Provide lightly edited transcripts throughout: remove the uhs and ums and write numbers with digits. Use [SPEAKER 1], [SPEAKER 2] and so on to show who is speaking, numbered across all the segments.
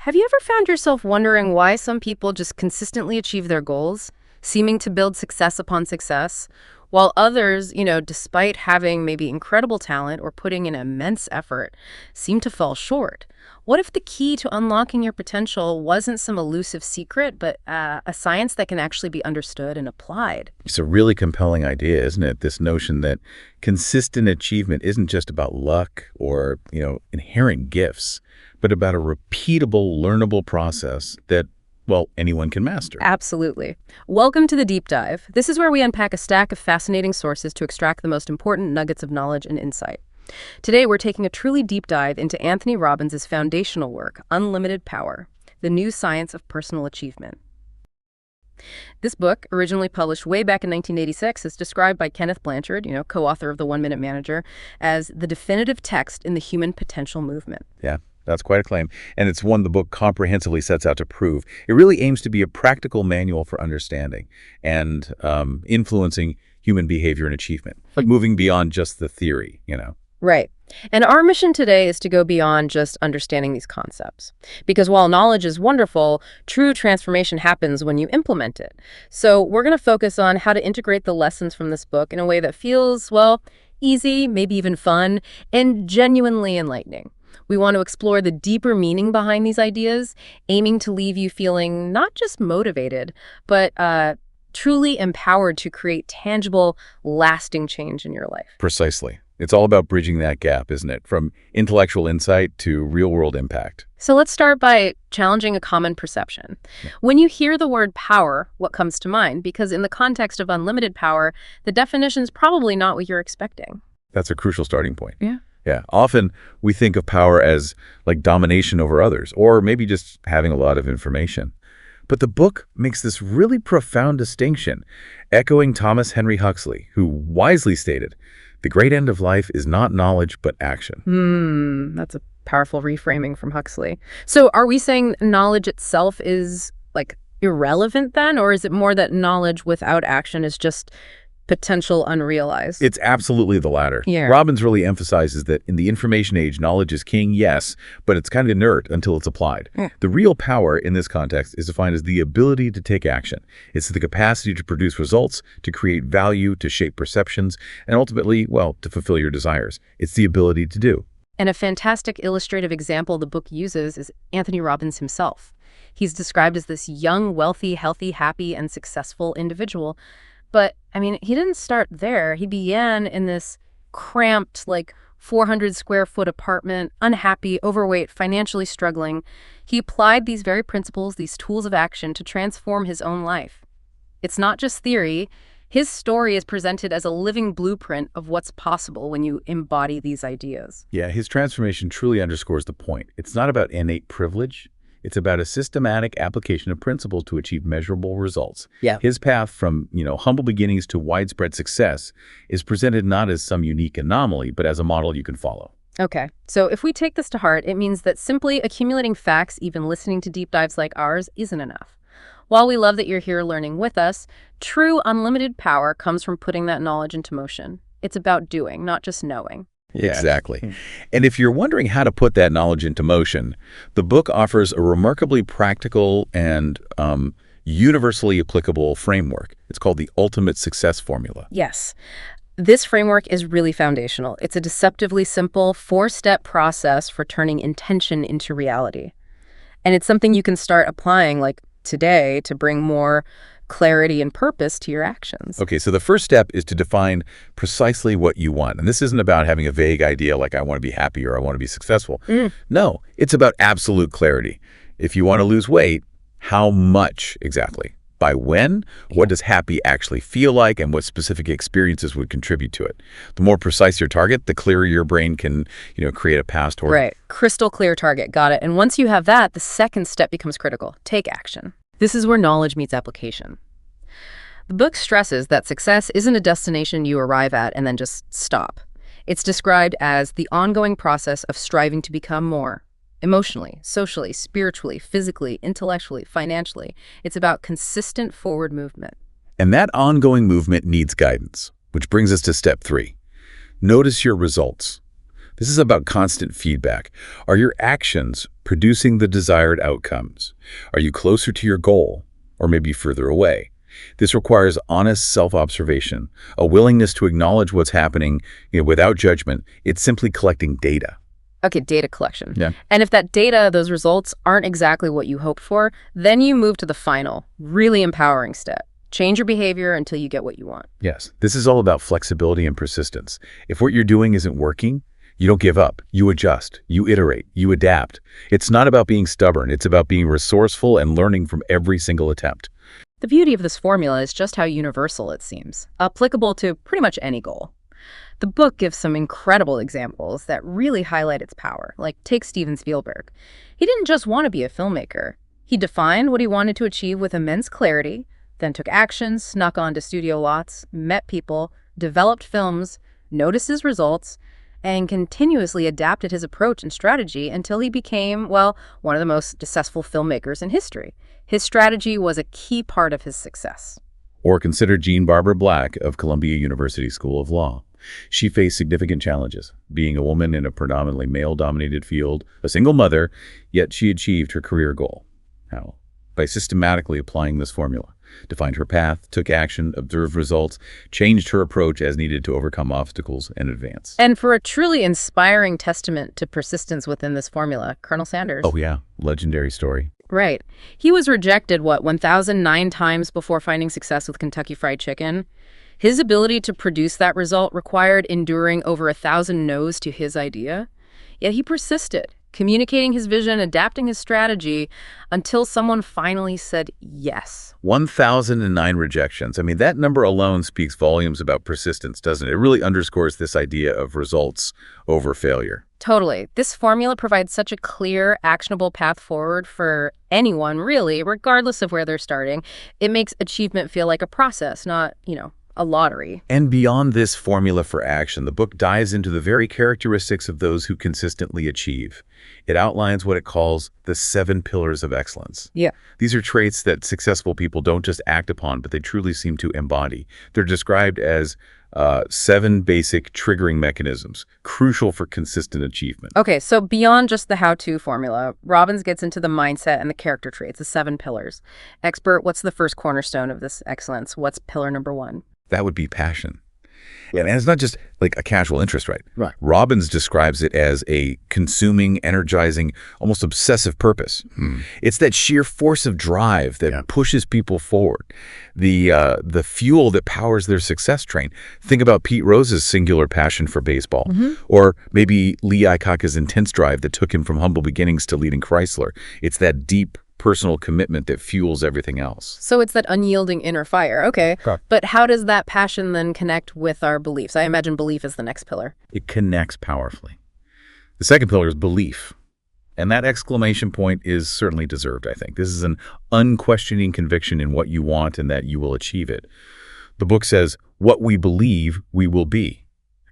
[SPEAKER 1] Have you ever found yourself wondering why some people just consistently achieve their goals, seeming to build success upon success, while others, despite having maybe incredible talent or putting in immense effort, seem to fall short? What if the key to unlocking your potential wasn't some elusive secret, but a science that can actually be understood and applied?
[SPEAKER 2] It's a really compelling idea, isn't it? This notion that consistent achievement isn't just about luck or, inherent gifts, but about a repeatable, learnable process that, well, anyone can master.
[SPEAKER 1] Absolutely. Welcome to the Deep Dive. This is where we unpack a stack of fascinating sources to extract the most important nuggets of knowledge and insight. Today, we're taking a truly deep dive into Anthony Robbins' foundational work, Unlimited Power, the new science of personal achievement. This book, originally published way back in 1986, is described by Kenneth Blanchard, co-author of The 1 Minute Manager, as the definitive text in the human potential movement.
[SPEAKER 2] Yeah. That's quite a claim, and it's one the book comprehensively sets out to prove. It really aims to be a practical manual for understanding and influencing human behavior and achievement, like moving beyond just the theory,
[SPEAKER 1] Right. And our mission today is to go beyond just understanding these concepts. Because while knowledge is wonderful, true transformation happens when you implement it. So we're going to focus on how to integrate the lessons from this book in a way that feels, well, easy, maybe even fun, and genuinely enlightening. We want to explore the deeper meaning behind these ideas, aiming to leave you feeling not just motivated, but truly empowered to create tangible, lasting change in your life.
[SPEAKER 2] Precisely. It's all about bridging that gap, isn't it? From intellectual insight to real-world impact.
[SPEAKER 1] So let's start by challenging a common perception. When you hear the word power, what comes to mind? Because in the context of unlimited power, the definition is probably not what you're expecting.
[SPEAKER 2] That's a crucial starting point.
[SPEAKER 1] Yeah.
[SPEAKER 2] Yeah, often we think of power as like domination over others, or maybe just having a lot of information. But the book makes this really profound distinction, echoing Thomas Henry Huxley, who wisely stated, "The great end of life is not knowledge, but action."
[SPEAKER 1] That's a powerful reframing from Huxley. So are we saying knowledge itself is irrelevant then, or is it more that knowledge without action is just potential unrealized?
[SPEAKER 2] It's absolutely the latter.
[SPEAKER 1] Yeah.
[SPEAKER 2] Robbins really emphasizes that in the information age, knowledge is king, yes, but it's kind of inert until it's applied. The real power in this context is defined as the ability to take action. It's the capacity to produce results, to create value, to shape perceptions, and ultimately, well, to fulfill your desires. It's the ability to do.
[SPEAKER 1] And a fantastic illustrative example the book uses is Anthony Robbins himself. He's described as this young, wealthy, healthy, happy, and successful individual. But, he didn't start there. He began in this cramped, 400 square foot apartment, unhappy, overweight, financially struggling. He applied these very principles, these tools of action, to transform his own life. It's not just theory. His story is presented as a living blueprint of what's possible when you embody these ideas.
[SPEAKER 2] Yeah, his transformation truly underscores the point. It's not about innate privilege. It's about a systematic application of principles to achieve measurable results.
[SPEAKER 1] Yeah.
[SPEAKER 2] His path from, humble beginnings to widespread success is presented not as some unique anomaly, but as a model you can follow.
[SPEAKER 1] Okay, so if we take this to heart, it means that simply accumulating facts, even listening to deep dives like ours, isn't enough. While we love that you're here learning with us, true unlimited power comes from putting that knowledge into motion. It's about doing, not just knowing.
[SPEAKER 2] Yeah. Exactly. And if you're wondering how to put that knowledge into motion, the book offers a remarkably practical and universally applicable framework. It's called the Ultimate Success Formula.
[SPEAKER 1] Yes. This framework is really foundational. It's a deceptively simple 4-step process for turning intention into reality. And it's something you can start applying today to bring more clarity and purpose to your actions.
[SPEAKER 2] Okay, so the first step is to define precisely what you want. And this isn't about having a vague idea like I want to be happy or I want to be successful. No, it's about absolute clarity. If you want to lose weight, how much exactly? By when? What does happy actually feel like, and what specific experiences would contribute to it? The more precise your target, the clearer your brain can, create a path toward.
[SPEAKER 1] Right. Crystal clear target. Got it. And once you have that, the second step becomes critical. Take action. This is where knowledge meets application. The book stresses that success isn't a destination you arrive at and then just stop. It's described as the ongoing process of striving to become more. Emotionally, socially, spiritually, physically, intellectually, financially. It's about consistent forward movement.
[SPEAKER 2] And that ongoing movement needs guidance, which brings us to step 3. Notice your results. This is about constant feedback. Are your actions producing the desired outcomes? Are you closer to your goal or maybe further away? This requires honest self-observation, a willingness to acknowledge what's happening, without judgment. It's simply collecting data.
[SPEAKER 1] Okay, data collection.
[SPEAKER 2] Yeah.
[SPEAKER 1] And if that data, those results, aren't exactly what you hoped for, then you move to the final, really empowering step. Change your behavior until you get what you want.
[SPEAKER 2] Yes, this is all about flexibility and persistence. If what you're doing isn't working, you don't give up. You adjust, you iterate, you adapt. It's not about being stubborn. It's about being resourceful and learning from every single attempt.
[SPEAKER 1] The beauty of this formula is just how universal it seems, applicable to pretty much any goal. The book gives some incredible examples that really highlight its power, like take Steven Spielberg. He didn't just want to be a filmmaker. He defined what he wanted to achieve with immense clarity, then took action, snuck onto studio lots, met people, developed films, noticed his results, and continuously adapted his approach and strategy until he became, well, one of the most successful filmmakers in history. His strategy was a key part of his success.
[SPEAKER 2] Or consider Jean Barbara Black of Columbia University School of Law. She faced significant challenges, being a woman in a predominantly male-dominated field, a single mother, yet she achieved her career goal. How? By systematically applying this formula. Defined her path, took action, observed results, changed her approach as needed to overcome obstacles and advance.
[SPEAKER 1] And for a truly inspiring testament to persistence within this formula, Colonel Sanders.
[SPEAKER 2] Oh yeah, legendary story.
[SPEAKER 1] Right. He was rejected, 1,009 times before finding success with Kentucky Fried Chicken? His ability to produce that result required enduring over 1,000 no's to his idea. Yet he persisted, communicating his vision, adapting his strategy, until someone finally said yes.
[SPEAKER 2] 1,009 rejections. I mean, that number alone speaks volumes about persistence, doesn't it? It really underscores this idea of results over failure.
[SPEAKER 1] Totally. This formula provides such a clear, actionable path forward for anyone, really, regardless of where they're starting. It makes achievement feel like a process, not, a lottery.
[SPEAKER 2] And beyond this formula for action, the book dives into the very characteristics of those who consistently achieve. It outlines what it calls the 7 pillars of excellence.
[SPEAKER 1] Yeah.
[SPEAKER 2] These are traits that successful people don't just act upon, but they truly seem to embody. They're described as 7 basic triggering mechanisms, crucial for consistent achievement.
[SPEAKER 1] Okay, so beyond just the how-to formula, Robbins gets into the mindset and the character traits, the 7 pillars. Expert, what's the first cornerstone of this excellence? What's pillar number 1?
[SPEAKER 2] That would be passion. Yeah, and it's not just like a casual interest, right?
[SPEAKER 1] Right.
[SPEAKER 2] Robbins describes it as a consuming, energizing, almost obsessive purpose. It's that sheer force of drive that pushes people forward, the fuel that powers their success train. Think about Pete Rose's singular passion for baseball, or maybe Lee Iacocca's intense drive that took him from humble beginnings to leading Chrysler. It's that deep personal commitment that fuels everything else.
[SPEAKER 1] So it's that unyielding inner fire. Okay.
[SPEAKER 2] Correct.
[SPEAKER 1] But how does that passion then connect with our beliefs? I imagine belief is the next pillar.
[SPEAKER 2] It connects powerfully. The second pillar is belief. And that exclamation point is certainly deserved, I think. This is an unquestioning conviction in what you want and that you will achieve it. The book says, what we believe, we will be.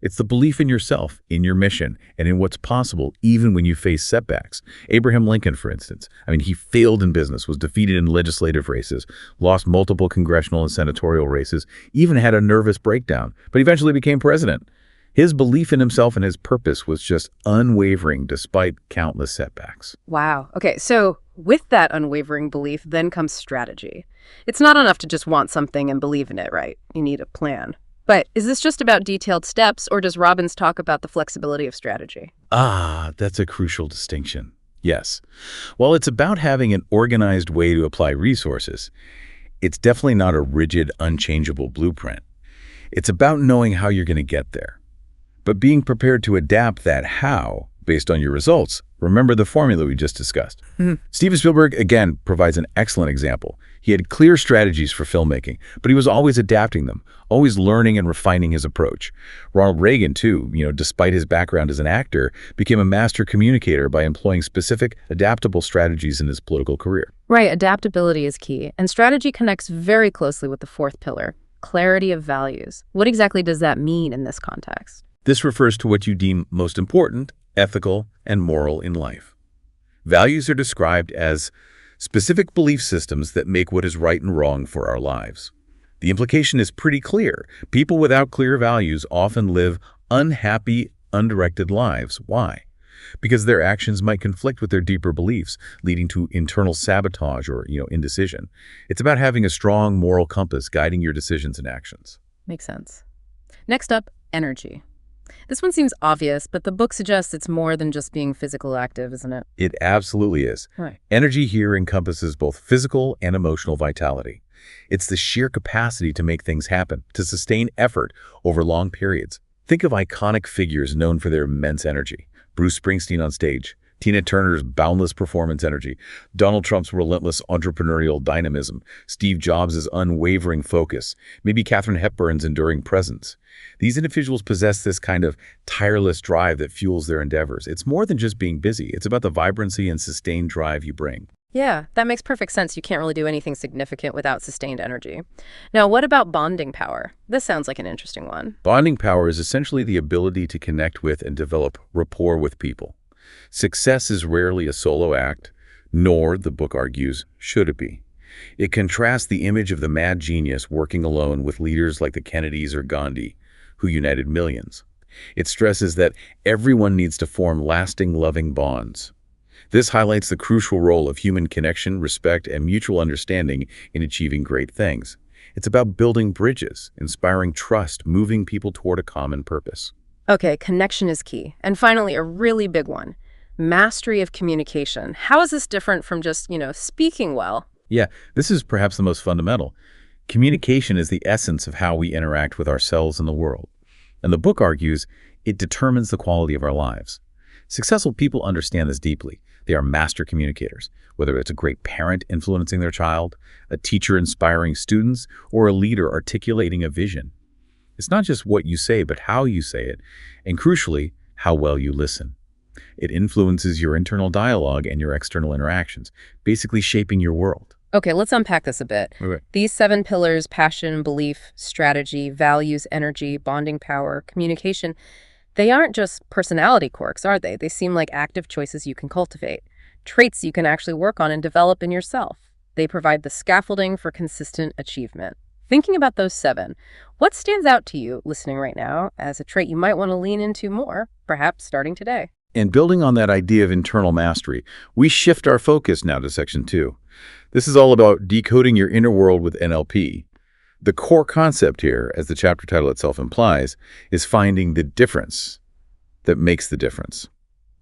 [SPEAKER 2] It's the belief in yourself, in your mission, and in what's possible, even when you face setbacks. Abraham Lincoln, for instance, he failed in business, was defeated in legislative races, lost multiple congressional and senatorial races, even had a nervous breakdown, but eventually became president. His belief in himself and his purpose was just unwavering despite countless setbacks.
[SPEAKER 1] Wow. Okay, so with that unwavering belief then comes strategy. It's not enough to just want something and believe in it, right? You need a plan. But is this just about detailed steps, or does Robbins talk about the flexibility of strategy?
[SPEAKER 2] That's a crucial distinction. Yes. While it's about having an organized way to apply resources, it's definitely not a rigid, unchangeable blueprint. It's about knowing how you're going to get there, but being prepared to adapt that how based on your results. Remember the formula we just discussed. Steven Spielberg, again, provides an excellent example. He had clear strategies for filmmaking, but he was always adapting them, always learning and refining his approach. Ronald Reagan, too, despite his background as an actor, became a master communicator by employing specific, adaptable strategies in his political career.
[SPEAKER 1] Right, adaptability is key, and strategy connects very closely with the fourth pillar, clarity of values. What exactly does that mean in this context?
[SPEAKER 2] This refers to what you deem most important, ethical, and moral in life. Values are described as specific belief systems that make what is right and wrong for our lives. The implication is pretty clear. People without clear values often live unhappy, undirected lives. Why? Because their actions might conflict with their deeper beliefs, leading to internal sabotage or, indecision. It's about having a strong moral compass guiding your decisions and actions.
[SPEAKER 1] Makes sense. Next up, energy. This one seems obvious, but the book suggests it's more than just being physically active, isn't it?
[SPEAKER 2] It absolutely is.
[SPEAKER 1] Right.
[SPEAKER 2] Energy here encompasses both physical and emotional vitality. It's the sheer capacity to make things happen, to sustain effort over long periods. Think of iconic figures known for their immense energy. Bruce Springsteen on stage, Tina Turner's boundless performance energy, Donald Trump's relentless entrepreneurial dynamism, Steve Jobs' unwavering focus, maybe Katharine Hepburn's enduring presence. These individuals possess this kind of tireless drive that fuels their endeavors. It's more than just being busy. It's about the vibrancy and sustained drive you bring.
[SPEAKER 1] Yeah, that makes perfect sense. You can't really do anything significant without sustained energy. Now, what about bonding power? This sounds like an interesting one.
[SPEAKER 2] Bonding power is essentially the ability to connect with and develop rapport with people. Success is rarely a solo act, nor, the book argues, should it be. It contrasts the image of the mad genius working alone with leaders like the Kennedys or Gandhi, who united millions. It stresses that everyone needs to form lasting, loving bonds. This highlights the crucial role of human connection, respect, and mutual understanding in achieving great things. It's about building bridges, inspiring trust, moving people toward a common purpose.
[SPEAKER 1] Okay, connection is key. And finally, a really big one. Mastery of communication. How is this different from just, speaking well?
[SPEAKER 2] Yeah, this is perhaps the most fundamental. Communication is the essence of how we interact with ourselves and the world. And the book argues it determines the quality of our lives. Successful people understand this deeply. They are master communicators, whether it's a great parent influencing their child, a teacher inspiring students, or a leader articulating a vision. It's not just what you say, but how you say it, and crucially, how well you listen. It influences your internal dialogue and your external interactions, basically shaping your world.
[SPEAKER 1] Okay, let's unpack this a bit.
[SPEAKER 2] Okay.
[SPEAKER 1] These 7 pillars, passion, belief, strategy, values, energy, bonding power, communication, they aren't just personality quirks, are they? They seem like active choices you can cultivate, traits you can actually work on and develop in yourself. They provide the scaffolding for consistent achievement. Thinking about those 7, what stands out to you listening right now as a trait you might want to lean into more, perhaps starting today?
[SPEAKER 2] And building on that idea of internal mastery, we shift our focus now to Section 2. This is all about decoding your inner world with NLP. The core concept here, as the chapter title itself implies, is finding the difference that makes the difference.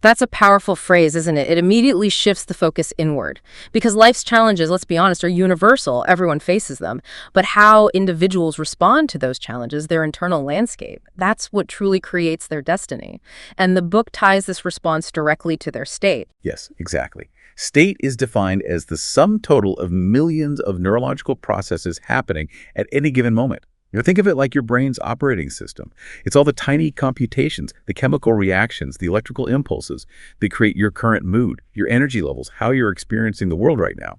[SPEAKER 1] That's a powerful phrase, isn't it? It immediately shifts the focus inward. Because life's challenges, let's be honest, are universal. Everyone faces them. But how individuals respond to those challenges, their internal landscape, that's what truly creates their destiny. And the book ties this response directly to their state.
[SPEAKER 2] Yes, exactly. State is defined as the sum total of millions of neurological processes happening at any given moment. Think of it like your brain's operating system. It's all the tiny computations, the chemical reactions, the electrical impulses that create your current mood, your energy levels, how you're experiencing the world right now.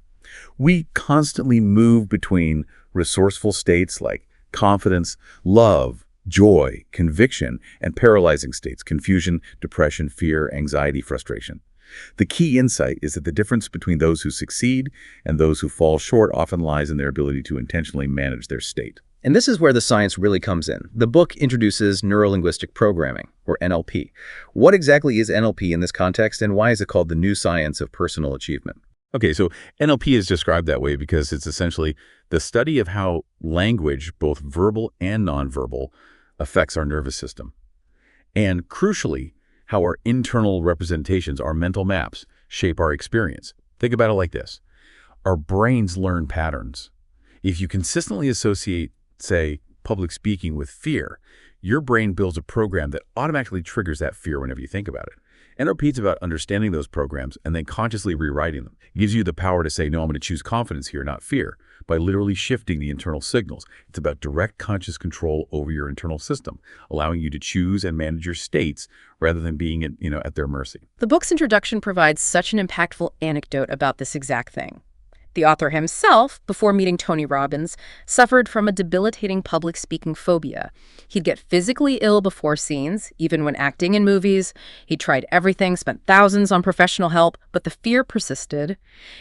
[SPEAKER 2] We constantly move between resourceful states like confidence, love, joy, conviction, and paralyzing states, confusion, depression, fear, anxiety, frustration. The key insight is that the difference between those who succeed and those who fall short often lies in their ability to intentionally manage their state.
[SPEAKER 3] And this is where the science really comes in. The book introduces neuro-linguistic programming, or NLP. What exactly is NLP in this context, and why is it called the new science of personal achievement?
[SPEAKER 2] Okay, so NLP is described that way because it's essentially the study of how language, both verbal and nonverbal, affects our nervous system. And crucially, how our internal representations, our mental maps, shape our experience. Think about it like this. Our brains learn patterns. If you consistently associate, say, public speaking with fear, your brain builds a program that automatically triggers that fear whenever you think about it. NLP is about understanding those programs and then consciously rewriting them. It gives you the power to say, no, I'm going to choose confidence here, not fear, by literally shifting the internal signals. It's about direct conscious control over your internal system, allowing you to choose and manage your states rather than being at their mercy.
[SPEAKER 1] The book's introduction provides such an impactful anecdote about this exact thing. The author himself, before meeting Tony Robbins, suffered from a debilitating public speaking phobia. He'd get physically ill before scenes, even when acting in movies. He tried everything, spent thousands on professional help, but the fear persisted.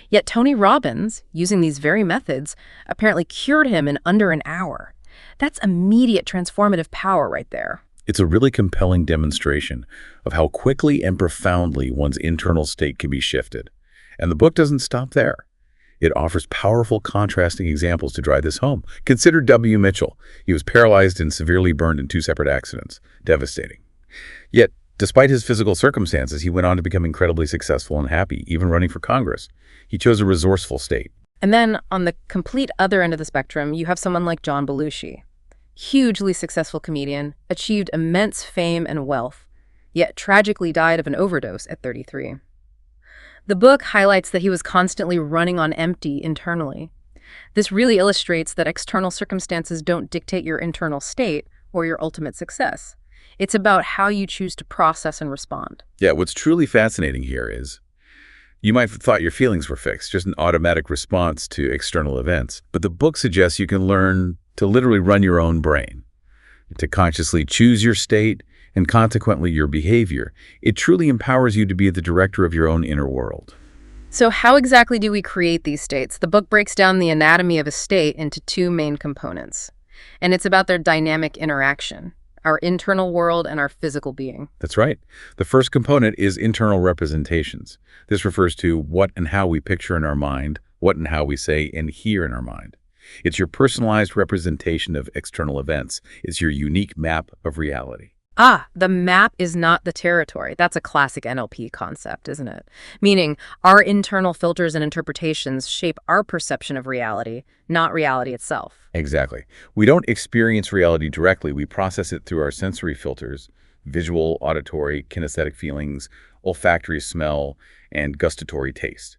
[SPEAKER 1] Yet Tony Robbins, using these very methods, apparently cured him in under an hour. That's immediate transformative power right there.
[SPEAKER 2] It's a really compelling demonstration of how quickly and profoundly one's internal state can be shifted. And the book doesn't stop there. It offers powerful contrasting examples to drive this home. Consider W. Mitchell. He was paralyzed and severely burned in 2 separate accidents. Devastating. Yet, despite his physical circumstances, he went on to become incredibly successful and happy, even running for Congress. He chose a resourceful state.
[SPEAKER 1] And then, on the complete other end of the spectrum, you have someone like John Belushi. Hugely successful comedian, achieved immense fame and wealth, yet tragically died of an overdose at 33. The book highlights that he was constantly running on empty internally. This really illustrates that external circumstances don't dictate your internal state or your ultimate success. It's about how you choose to process and respond.
[SPEAKER 2] Yeah, what's truly fascinating here is you might have thought your feelings were fixed, just an automatic response to external events. But the book suggests you can learn to literally run your own brain, to consciously choose your state and consequently your behavior. It truly empowers you to be the director of your own inner world.
[SPEAKER 1] So how exactly do we create these states? The book breaks down the anatomy of a state into 2 main components, and it's about their dynamic interaction, our internal world and our physical being.
[SPEAKER 2] That's right. The first component is internal representations. This refers to what and how we picture in our mind, what and how we say and hear in our mind. It's your personalized representation of external events. It's your unique map of reality.
[SPEAKER 1] The map is not the territory. That's a classic NLP concept, isn't it? Meaning, our internal filters and interpretations shape our perception of reality, not reality itself.
[SPEAKER 2] Exactly. We don't experience reality directly. We process it through our sensory filters: visual, auditory, kinesthetic feelings, olfactory smell, and gustatory taste.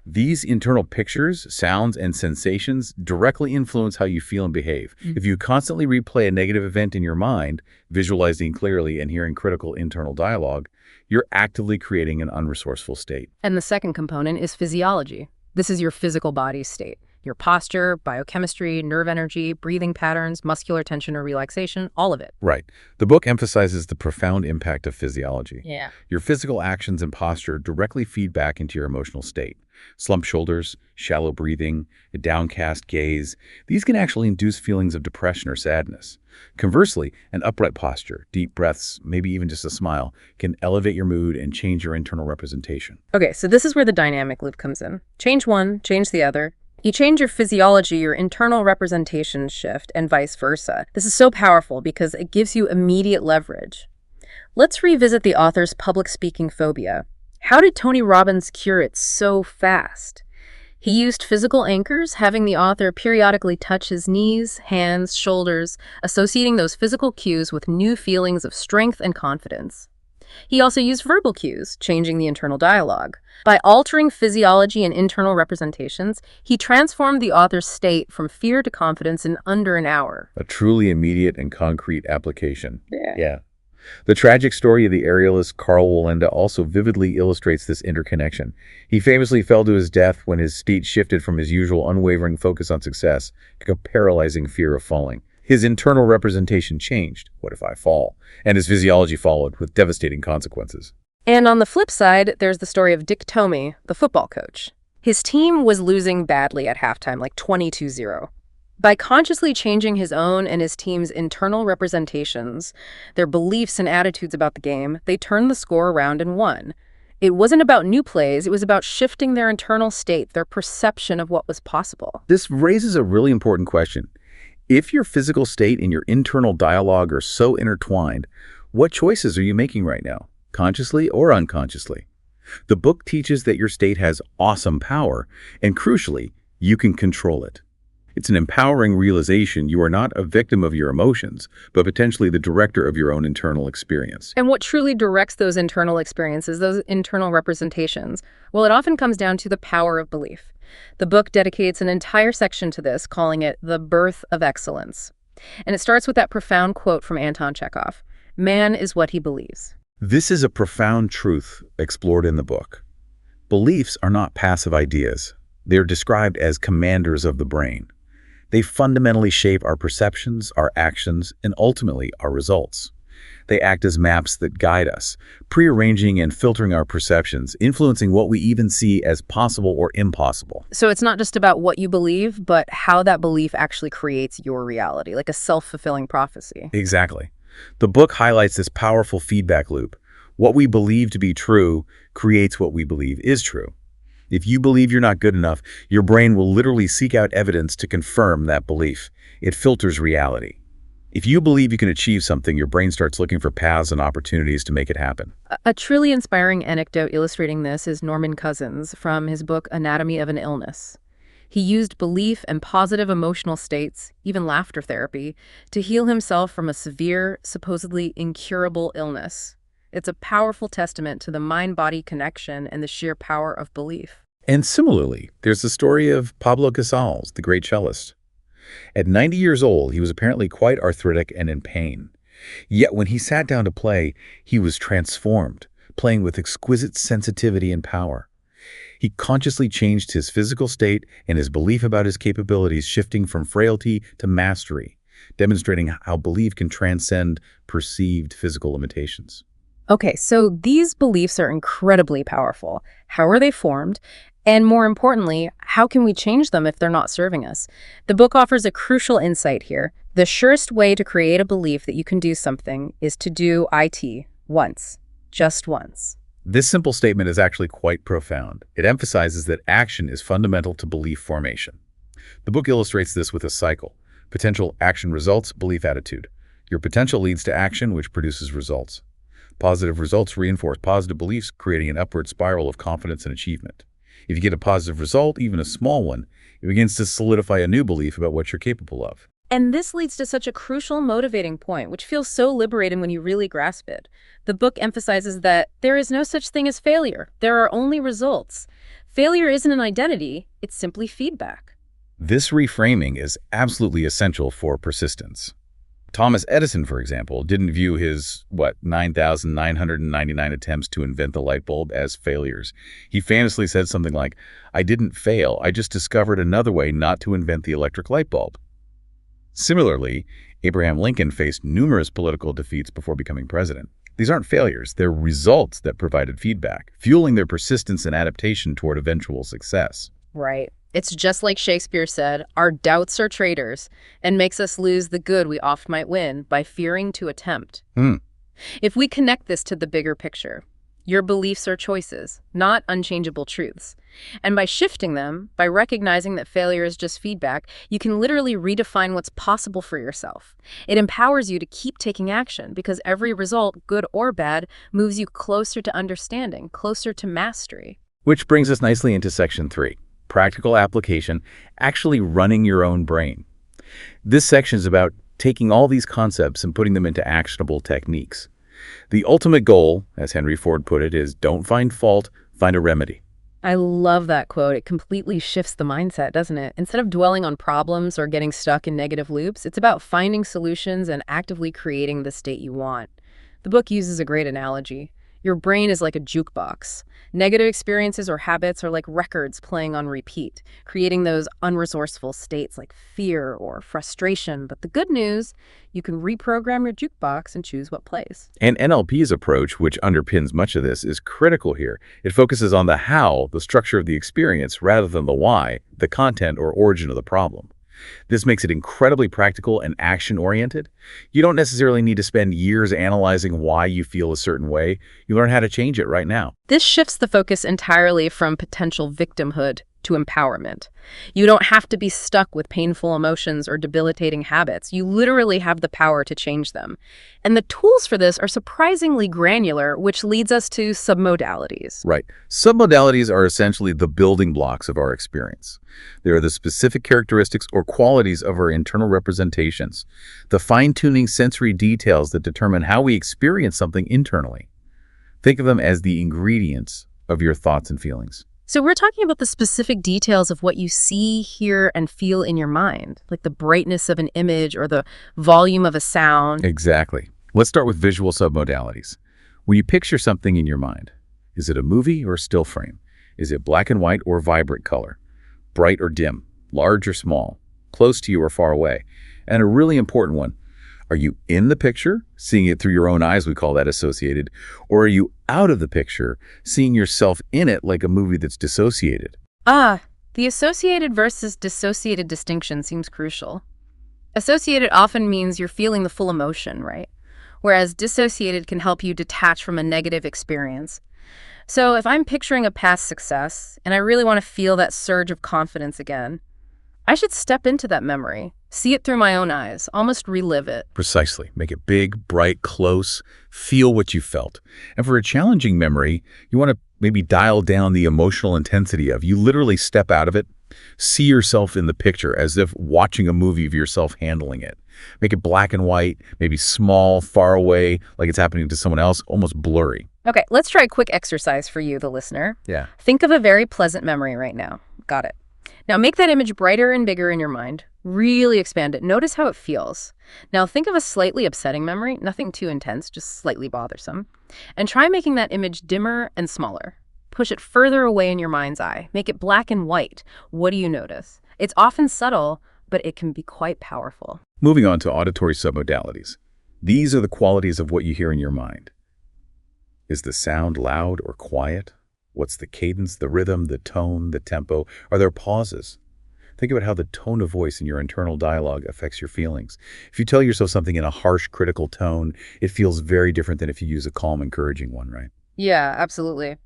[SPEAKER 2] These internal pictures, sounds, and sensations directly influence how you feel and behave. If you constantly replay a negative event in your mind, visualizing clearly and hearing critical internal dialogue, you're actively creating an unresourceful state.
[SPEAKER 1] And the second component is physiology. This is your physical body state. Your posture, biochemistry, nerve energy, breathing patterns, muscular tension or relaxation, all of it.
[SPEAKER 2] Right. The book emphasizes the profound impact of physiology.
[SPEAKER 1] Yeah.
[SPEAKER 2] Your physical actions and posture directly feed back into your emotional state. Slumped shoulders, shallow breathing, a downcast gaze, these can actually induce feelings of depression or sadness. Conversely, an upright posture, deep breaths, maybe even just a smile, can elevate your mood and change your internal representation.
[SPEAKER 1] Okay, so this is where the dynamic loop comes in. Change one, change the other. You change your physiology, your internal representations shift, and vice versa. This is so powerful because it gives you immediate leverage. Let's revisit the author's public speaking phobia. How did Tony Robbins cure it so fast? He used physical anchors, having the author periodically touch his knees, hands, shoulders, associating those physical cues with new feelings of strength and confidence. He also used verbal cues, changing the internal dialogue. By altering physiology and internal representations, he transformed the author's state from fear to confidence in under an hour.
[SPEAKER 2] A truly immediate and concrete application.
[SPEAKER 1] Yeah.
[SPEAKER 2] The tragic story of the aerialist Carl Wallenda also vividly illustrates this interconnection. He famously fell to his death when his state shifted from his usual unwavering focus on success to a paralyzing fear of falling. His internal representation changed, what if I fall? And his physiology followed, with devastating consequences.
[SPEAKER 1] And on the flip side, there's the story of Dick Tomey, the football coach. His team was losing badly at halftime, like 22-0. By consciously changing his own and his team's internal representations, their beliefs and attitudes about the game, they turned the score around and won. It wasn't about new plays, it was about shifting their internal state, their perception of what was possible.
[SPEAKER 2] This raises a really important question. If your physical state and your internal dialogue are so intertwined, what choices are you making right now, consciously or unconsciously? The book teaches that your state has awesome power, and crucially, you can control it. It's an empowering realization you are not a victim of your emotions, but potentially the director of your own internal experience.
[SPEAKER 1] And what truly directs those internal experiences, those internal representations? Well, it often comes down to the power of belief. The book dedicates an entire section to this, calling it the birth of excellence. And it starts with that profound quote from Anton Chekhov: "Man is what he believes."
[SPEAKER 2] This is a profound truth explored in the book. Beliefs are not passive ideas. They are described as commanders of the brain. They fundamentally shape our perceptions, our actions, and ultimately our results. They act as maps that guide us, prearranging and filtering our perceptions, influencing what we even see as possible or impossible.
[SPEAKER 1] So it's not just about what you believe, but how that belief actually creates your reality, like a self-fulfilling prophecy.
[SPEAKER 2] Exactly. The book highlights this powerful feedback loop. What we believe to be true creates what we believe is true. If you believe you're not good enough, your brain will literally seek out evidence to confirm that belief. It filters reality. If you believe you can achieve something, your brain starts looking for paths and opportunities to make it happen.
[SPEAKER 1] A truly inspiring anecdote illustrating this is Norman Cousins from his book Anatomy of an Illness. He used belief and positive emotional states, even laughter therapy, to heal himself from a severe, supposedly incurable illness. It's a powerful testament to the mind-body connection and the sheer power of belief.
[SPEAKER 2] And similarly, there's the story of Pablo Casals, the great cellist. At 90 years old, he was apparently quite arthritic and in pain. Yet when he sat down to play, he was transformed, playing with exquisite sensitivity and power. He consciously changed his physical state and his belief about his capabilities, shifting from frailty to mastery, demonstrating how belief can transcend perceived physical limitations.
[SPEAKER 1] Okay, so these beliefs are incredibly powerful. How are they formed? And more importantly, how can we change them if they're not serving us? The book offers a crucial insight here. The surest way to create a belief that you can do something is to do IT once, just once.
[SPEAKER 2] This simple statement is actually quite profound. It emphasizes that action is fundamental to belief formation. The book illustrates this with a cycle. Potential, action, results, belief, attitude. Your potential leads to action, which produces results. Positive results reinforce positive beliefs, creating an upward spiral of confidence and achievement. If you get a positive result, even a small one, it begins to solidify a new belief about what you're capable of.
[SPEAKER 1] And this leads to such a crucial motivating point, which feels so liberating when you really grasp it. The book emphasizes that there is no such thing as failure. There are only results. Failure isn't an identity, it's simply feedback.
[SPEAKER 2] This reframing is absolutely essential for persistence. Thomas Edison, for example, didn't view his, 9,999 attempts to invent the light bulb as failures. He famously said something like, "I didn't fail, I just discovered another way not to invent the electric light bulb." Similarly, Abraham Lincoln faced numerous political defeats before becoming president. These aren't failures, they're results that provided feedback, fueling their persistence and adaptation toward eventual success.
[SPEAKER 1] Right. It's just like Shakespeare said, our doubts are traitors and makes us lose the good we oft might win by fearing to attempt. If we connect this to the bigger picture, your beliefs are choices, not unchangeable truths. And by shifting them, by recognizing that failure is just feedback, you can literally redefine what's possible for yourself. It empowers you to keep taking action because every result, good or bad, moves you closer to understanding, closer to mastery.
[SPEAKER 2] Which brings us nicely into section 3. Practical application, actually running your own brain. This section is about taking all these concepts and putting them into actionable techniques. The ultimate goal, as Henry Ford put it, is don't find fault, find a remedy.
[SPEAKER 1] I love that quote. It completely shifts the mindset, doesn't it? Instead of dwelling on problems or getting stuck in negative loops, it's about finding solutions and actively creating the state you want. The book uses a great analogy. Your brain is like a jukebox. Negative experiences or habits are like records playing on repeat, creating those unresourceful states like fear or frustration. But the good news, you can reprogram your jukebox and choose what plays.
[SPEAKER 2] And NLP's approach, which underpins much of this, is critical here. It focuses on the how, the structure of the experience, rather than the why, the content or origin of the problem. This makes it incredibly practical and action-oriented. You don't necessarily need to spend years analyzing why you feel a certain way. You learn how to change it right now.
[SPEAKER 1] This shifts the focus entirely from potential victimhood to empowerment. You don't have to be stuck with painful emotions or debilitating habits. You literally have the power to change them. And the tools for this are surprisingly granular, which leads us to submodalities.
[SPEAKER 2] Right. Submodalities are essentially the building blocks of our experience. They are the specific characteristics or qualities of our internal representations, the fine-tuning sensory details that determine how we experience something internally. Think of them as the ingredients of your thoughts and feelings.
[SPEAKER 1] So we're talking about the specific details of what you see, hear, and feel in your mind, like the brightness of an image or the volume of a sound.
[SPEAKER 2] Exactly. Let's start with visual submodalities. When you picture something in your mind, is it a movie or still frame? Is it black and white or vibrant color? Bright or dim? Large or small? Close to you or far away? And a really important one, are you in the picture, seeing it through your own eyes, we call that associated, or are you out of the picture, seeing yourself in it like a movie that's dissociated?
[SPEAKER 1] The associated versus dissociated distinction seems crucial. Associated often means you're feeling the full emotion, right? whereas dissociated can help you detach from a negative experience. So if I'm picturing a past success and I really want to feel that surge of confidence again, I should step into that memory, see it through my own eyes, almost relive it.
[SPEAKER 2] Precisely. Make it big, bright, close. Feel what you felt. And for a challenging memory, you want to maybe dial down the emotional intensity of. You literally step out of it, see yourself in the picture as if watching a movie of yourself handling it. Make it black and white, maybe small, far away, like it's happening to someone else, almost blurry.
[SPEAKER 1] Okay, let's try a quick exercise for you, the listener.
[SPEAKER 2] Yeah.
[SPEAKER 1] Think of a very pleasant memory right now. Got it. Now make that image brighter and bigger in your mind. Really expand it. Notice how it feels. Now think of a slightly upsetting memory, nothing too intense, just slightly bothersome. And try making that image dimmer and smaller. Push it further away in your mind's eye. Make it black and white. What do you notice? It's often subtle, but it can be quite powerful.
[SPEAKER 2] Moving on to auditory submodalities. These are the qualities of what you hear in your mind. Is the sound loud or quiet? What's the cadence, the rhythm, the tone, the tempo? Are there pauses? Think about how the tone of voice in your internal dialogue affects your feelings. If you tell yourself something in a harsh, critical tone, it feels very different than if you use a calm, encouraging one, right?
[SPEAKER 1] Yeah, absolutely.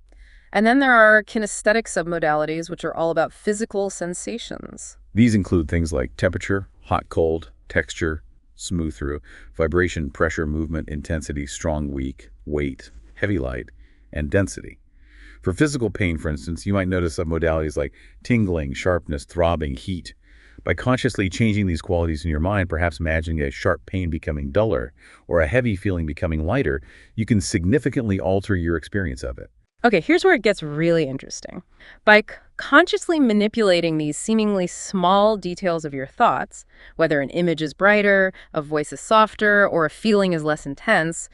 [SPEAKER 1] And then there are kinesthetic submodalities, which are all about physical sensations.
[SPEAKER 2] These include things like temperature, hot, cold, texture, smooth through, vibration, pressure, movement, intensity, strong, weak, weight, heavy, light, and density. For physical pain, for instance, you might notice submodalities like tingling, sharpness, throbbing, heat. By consciously changing these qualities in your mind, perhaps imagining a sharp pain becoming duller or a heavy feeling becoming lighter, you can significantly alter your experience of it.
[SPEAKER 1] Okay, here's where it gets really interesting. By consciously manipulating these seemingly small details of your thoughts, whether an image is brighter, a voice is softer, or a feeling is less intense,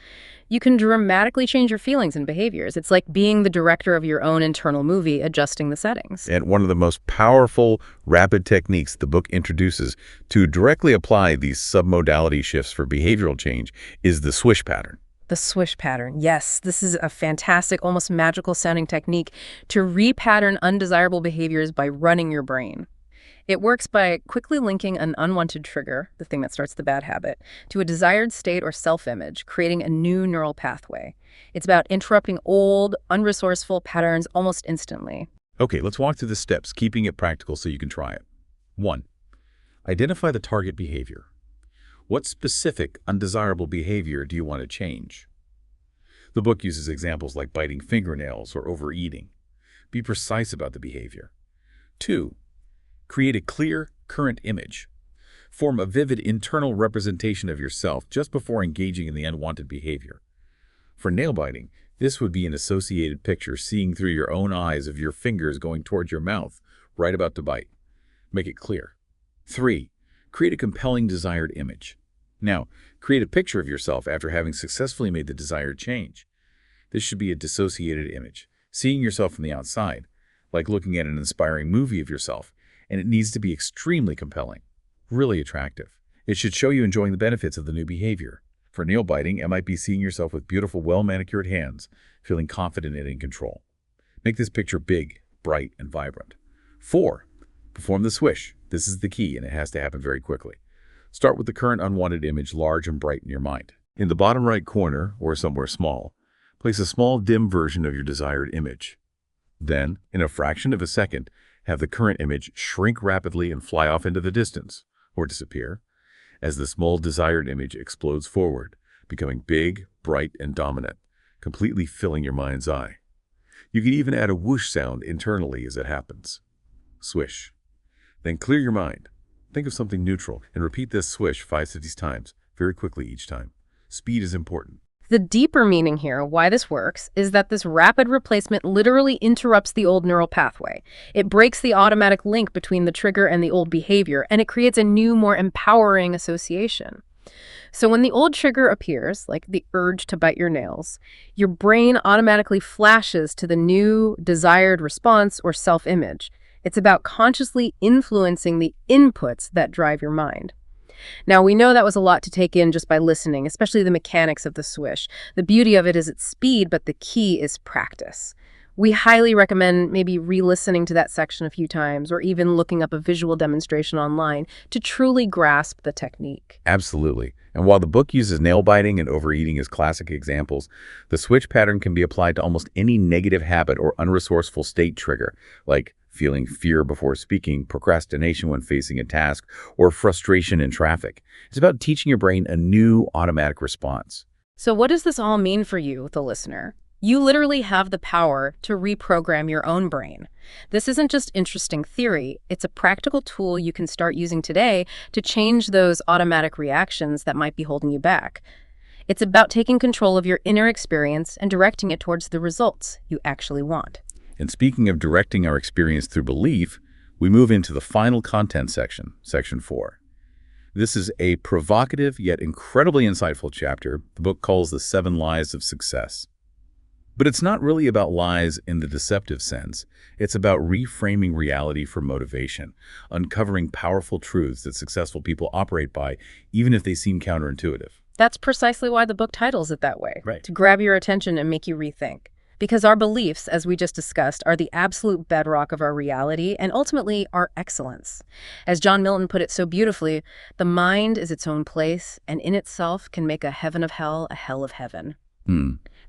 [SPEAKER 1] you can dramatically change your feelings and behaviors. It's like being the director of your own internal movie, adjusting the settings.
[SPEAKER 2] And one of the most powerful, rapid techniques the book introduces to directly apply these submodality shifts for behavioral change is the swish pattern.
[SPEAKER 1] The swish pattern. Yes, this is a fantastic, almost magical sounding technique to repattern undesirable behaviors by running your brain. It works by quickly linking an unwanted trigger, the thing that starts the bad habit, to a desired state or self-image, creating a new neural pathway. It's about interrupting old, unresourceful patterns almost instantly.
[SPEAKER 2] Okay, let's walk through the steps, keeping it practical so you can try it. 1. Identify the target behavior. What specific, undesirable behavior do you want to change? The book uses examples like biting fingernails or overeating. Be precise about the behavior. 2. Create a clear, current image. Form a vivid internal representation of yourself just before engaging in the unwanted behavior. For nail biting, this would be an associated picture seeing through your own eyes of your fingers going towards your mouth, right about to bite. Make it clear. 3. Create a compelling desired image. Now, create a picture of yourself after having successfully made the desired change. This should be a dissociated image, seeing yourself from the outside, like looking at an inspiring movie of yourself, and it needs to be extremely compelling, really attractive. It should show you enjoying the benefits of the new behavior. For nail biting, it might be seeing yourself with beautiful, well-manicured hands, feeling confident and in control. Make this picture big, bright, and vibrant. 4. Perform the swish. This is the key, and it has to happen very quickly. Start with the current unwanted image large and bright in your mind. In the bottom right corner, or somewhere small, place a small dim version of your desired image. Then, in a fraction of a second, have the current image shrink rapidly and fly off into the distance, or disappear, as the small desired image explodes forward, becoming big, bright, and dominant, completely filling your mind's eye. You can even add a whoosh sound internally as it happens. Swish. Then clear your mind. Think of something neutral and repeat this swish 5 to 6 times, very quickly each time. Speed is important.
[SPEAKER 1] The deeper meaning here, why this works, is that this rapid replacement literally interrupts the old neural pathway. It breaks the automatic link between the trigger and the old behavior, and it creates a new, more empowering association. So when the old trigger appears, like the urge to bite your nails, your brain automatically flashes to the new desired response or self-image. It's about consciously influencing the inputs that drive your mind. Now, we know that was a lot to take in just by listening, especially the mechanics of the swish. The beauty of it is its speed, but the key is practice. We highly recommend maybe re-listening to that section a few times or even looking up a visual demonstration online to truly grasp the technique.
[SPEAKER 2] Absolutely. And while the book uses nail biting and overeating as classic examples, the switch pattern can be applied to almost any negative habit or unresourceful state trigger, like feeling fear before speaking, procrastination when facing a task, or frustration in traffic. It's about teaching your brain a new automatic response.
[SPEAKER 1] So what does this all mean for you, the listener? You literally have the power to reprogram your own brain. This isn't just interesting theory, it's a practical tool you can start using today to change those automatic reactions that might be holding you back. It's about taking control of your inner experience and directing it towards the results you actually want.
[SPEAKER 2] And speaking of directing our experience through belief, we move into the final content section, section 4. This is a provocative yet incredibly insightful chapter the book calls The 7 Lies of Success. But it's not really about lies in the deceptive sense. It's about reframing reality for motivation, uncovering powerful truths that successful people operate by, even if they seem counterintuitive.
[SPEAKER 1] That's precisely why the book titles it that way,
[SPEAKER 2] Right.
[SPEAKER 1] to grab your attention and make you rethink. Because our beliefs, as we just discussed, are the absolute bedrock of our reality and ultimately our excellence. As John Milton put it so beautifully, the mind is its own place and in itself can make a heaven of hell a hell of heaven.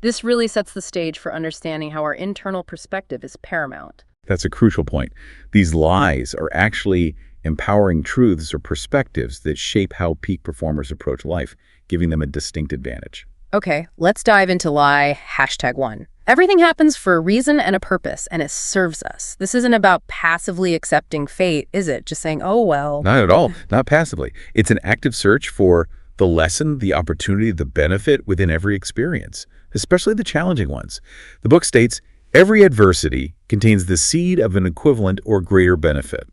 [SPEAKER 1] This really sets the stage for understanding how our internal perspective is paramount.
[SPEAKER 2] That's a crucial point. These lies are actually empowering truths or perspectives that shape how peak performers approach life, giving them a distinct advantage.
[SPEAKER 1] Okay, let's dive into lie #1. Everything happens for a reason and a purpose, and it serves us. This isn't about passively accepting fate, is it? Just saying, oh, well.
[SPEAKER 2] Not at all, not passively. It's an active search for the lesson, the opportunity, the benefit within every experience, especially the challenging ones. The book states, every adversity contains the seed of an equivalent or greater benefit.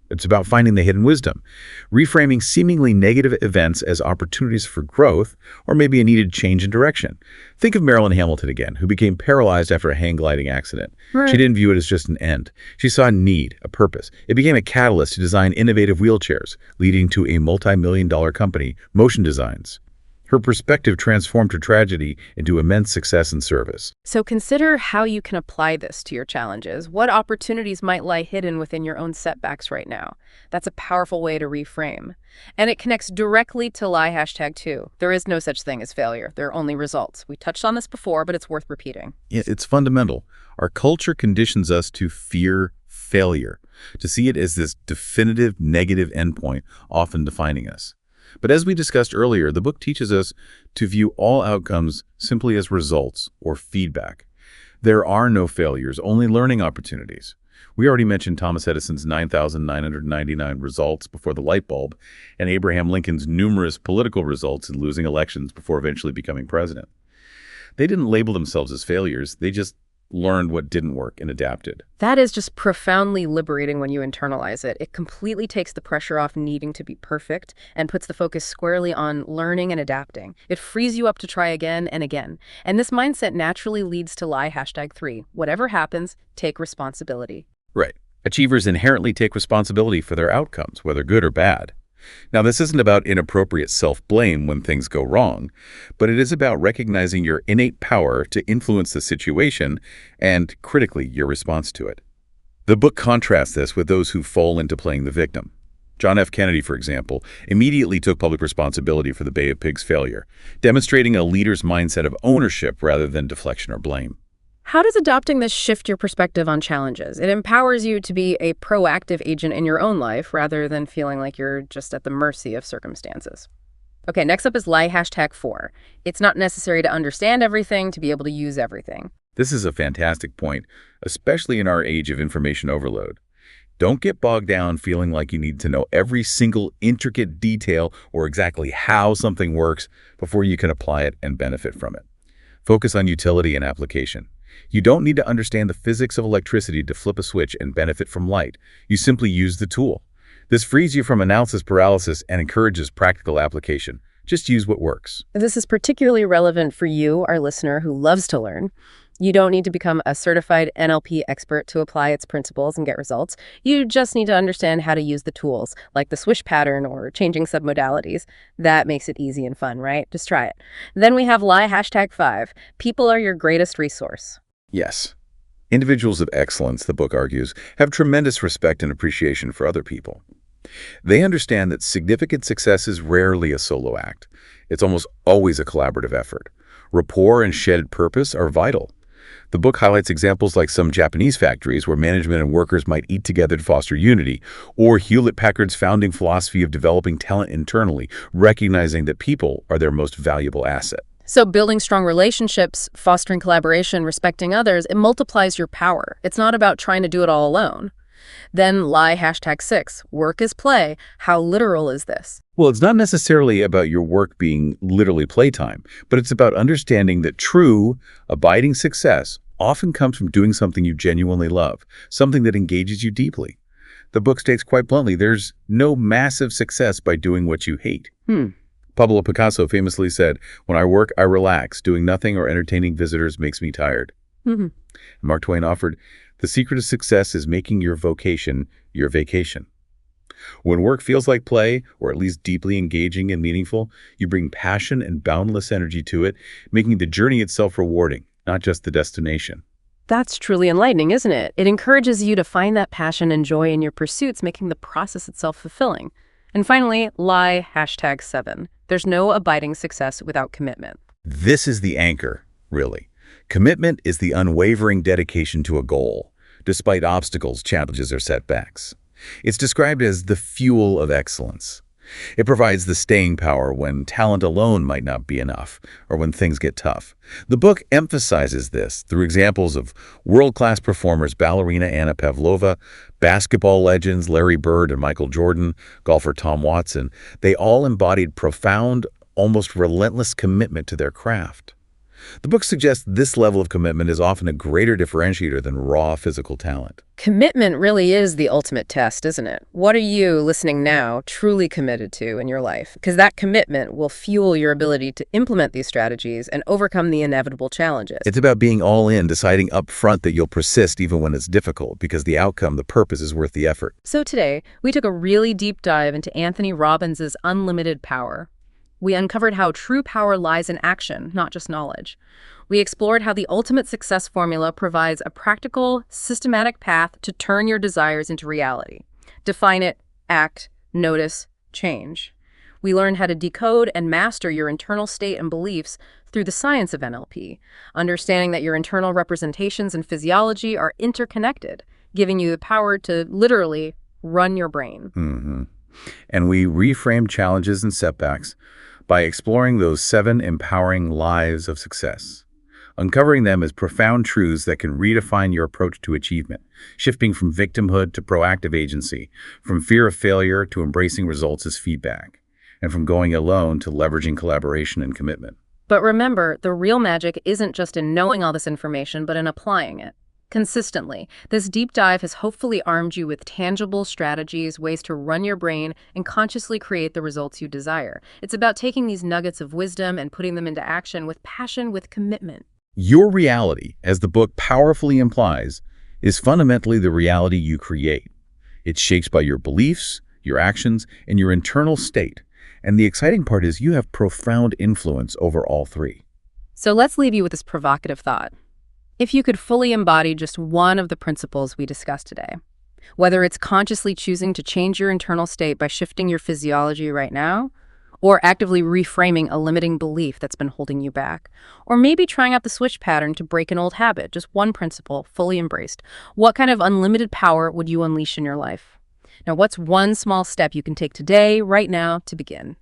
[SPEAKER 2] It's about finding the hidden wisdom, reframing seemingly negative events as opportunities for growth or maybe a needed change in direction. Think of Marilyn Hamilton again, who became paralyzed after a hang gliding accident.
[SPEAKER 1] Right.
[SPEAKER 2] She didn't view it as just an end. She saw a need, a purpose. It became a catalyst to design innovative wheelchairs, leading to a multi-million-dollar company, Motion Designs. Her perspective transformed her tragedy into immense success and service.
[SPEAKER 1] So consider how you can apply this to your challenges. What opportunities might lie hidden within your own setbacks right now? That's a powerful way to reframe. And it connects directly to lie #2. There is no such thing as failure. There are only results. We touched on this before, but it's worth repeating.
[SPEAKER 2] It's fundamental. Our culture conditions us to fear failure, to see it as this definitive negative endpoint, often defining us. But as we discussed earlier, the book teaches us to view all outcomes simply as results or feedback. There are no failures, only learning opportunities. We already mentioned Thomas Edison's 9,999 results before the light bulb and Abraham Lincoln's numerous political results in losing elections before eventually becoming president. They didn't label themselves as failures. They just learned what didn't work and adapted.
[SPEAKER 1] That is just profoundly liberating when you internalize it. It completely takes the pressure off needing to be perfect and puts the focus squarely on learning and adapting. It frees you up to try again and again. And this mindset naturally leads to lie #3. Whatever happens, take responsibility.
[SPEAKER 2] Right. Achievers inherently take responsibility for their outcomes, whether good or bad. Now, this isn't about inappropriate self-blame when things go wrong, but it is about recognizing your innate power to influence the situation and, critically, your response to it. The book contrasts this with those who fall into playing the victim. John F. Kennedy, for example, immediately took public responsibility for the Bay of Pigs failure, demonstrating a leader's mindset of ownership rather than deflection or blame.
[SPEAKER 1] How does adopting this shift your perspective on challenges? It empowers you to be a proactive agent in your own life rather than feeling like you're just at the mercy of circumstances. Okay, next up is lie #4. It's not necessary to understand everything to be able to use everything.
[SPEAKER 2] This is a fantastic point, especially in our age of information overload. Don't get bogged down feeling like you need to know every single intricate detail or exactly how something works before you can apply it and benefit from it. Focus on utility and application. You don't need to understand the physics of electricity to flip a switch and benefit from light. You simply use the tool. This frees you from analysis paralysis and encourages practical application. Just use what works.
[SPEAKER 1] This is particularly relevant for you, our listener, who loves to learn. You don't need to become a certified NLP expert to apply its principles and get results. You just need to understand how to use the tools, like the swish pattern or changing submodalities. That makes it easy and fun, right? Just try it. Then we have lie #5. People are your greatest resource.
[SPEAKER 2] Yes. Individuals of excellence, the book argues, have tremendous respect and appreciation for other people. They understand that significant success is rarely a solo act. It's almost always a collaborative effort. Rapport and shared purpose are vital. The book highlights examples like some Japanese factories where management and workers might eat together to foster unity, or Hewlett-Packard's founding philosophy of developing talent internally, recognizing that people are their most valuable asset.
[SPEAKER 1] So building strong relationships, fostering collaboration, respecting others, it multiplies your power. It's not about trying to do it all alone. Then lie #6, work is play. How literal is this?
[SPEAKER 2] Well, it's not necessarily about your work being literally playtime, but it's about understanding that true, abiding success often comes from doing something you genuinely love, something that engages you deeply. The book states quite bluntly, there's no massive success by doing what you hate. Pablo Picasso famously said, "When I work, I relax. Doing nothing or entertaining visitors makes me tired." Mark Twain offered, "The secret of success is making your vocation your vacation." When work feels like play, or at least deeply engaging and meaningful, you bring passion and boundless energy to it, making the journey itself rewarding, not just the destination.
[SPEAKER 1] That's truly enlightening, isn't it? It encourages you to find that passion and joy in your pursuits, making the process itself fulfilling. And finally, lie #7. There's no abiding success without commitment.
[SPEAKER 2] This is the anchor, really. Commitment is the unwavering dedication to a goal, despite obstacles, challenges, or setbacks. It's described as the fuel of excellence. It provides the staying power when talent alone might not be enough, or when things get tough. The book emphasizes this through examples of world-class performers ballerina Anna Pavlova, basketball legends Larry Bird and Michael Jordan, golfer Tom Watson. They all embodied profound, almost relentless commitment to their craft. The book suggests this level of commitment is often a greater differentiator than raw physical talent.
[SPEAKER 1] Commitment really is the ultimate test, isn't it? What are you, listening now, truly committed to in your life? Because that commitment will fuel your ability to implement these strategies and overcome the inevitable challenges.
[SPEAKER 2] It's about being all in, deciding up front that you'll persist even when it's difficult, because the outcome, the purpose, is worth the effort.
[SPEAKER 1] So today, we took a really deep dive into Anthony Robbins' unlimited power. We uncovered how true power lies in action, not just knowledge. We explored how the ultimate success formula provides a practical, systematic path to turn your desires into reality. Define it, act, notice, change. We learned how to decode and master your internal state and beliefs through the science of NLP, understanding that your internal representations and physiology are interconnected, giving you the power to literally run your brain.
[SPEAKER 2] And we reframed challenges and setbacks by exploring those 7 empowering lives of success, uncovering them as profound truths that can redefine your approach to achievement, shifting from victimhood to proactive agency, from fear of failure to embracing results as feedback, and from going alone to leveraging collaboration and commitment.
[SPEAKER 1] But remember, the real magic isn't just in knowing all this information, but in applying it consistently. This deep dive has hopefully armed you with tangible strategies, ways to run your brain, and consciously create the results you desire. It's about taking these nuggets of wisdom and putting them into action with passion, with commitment.
[SPEAKER 2] Your reality, as the book powerfully implies, is fundamentally the reality you create. It's shaped by your beliefs, your actions, and your internal state. And the exciting part is you have profound influence over all 3.
[SPEAKER 1] So let's leave you with this provocative thought. If you could fully embody just one of the principles we discussed today, whether it's consciously choosing to change your internal state by shifting your physiology right now, or actively reframing a limiting belief that's been holding you back, or maybe trying out the switch pattern to break an old habit, just one principle, fully embraced, what kind of unlimited power would you unleash in your life? Now, what's one small step you can take today, right now, to begin?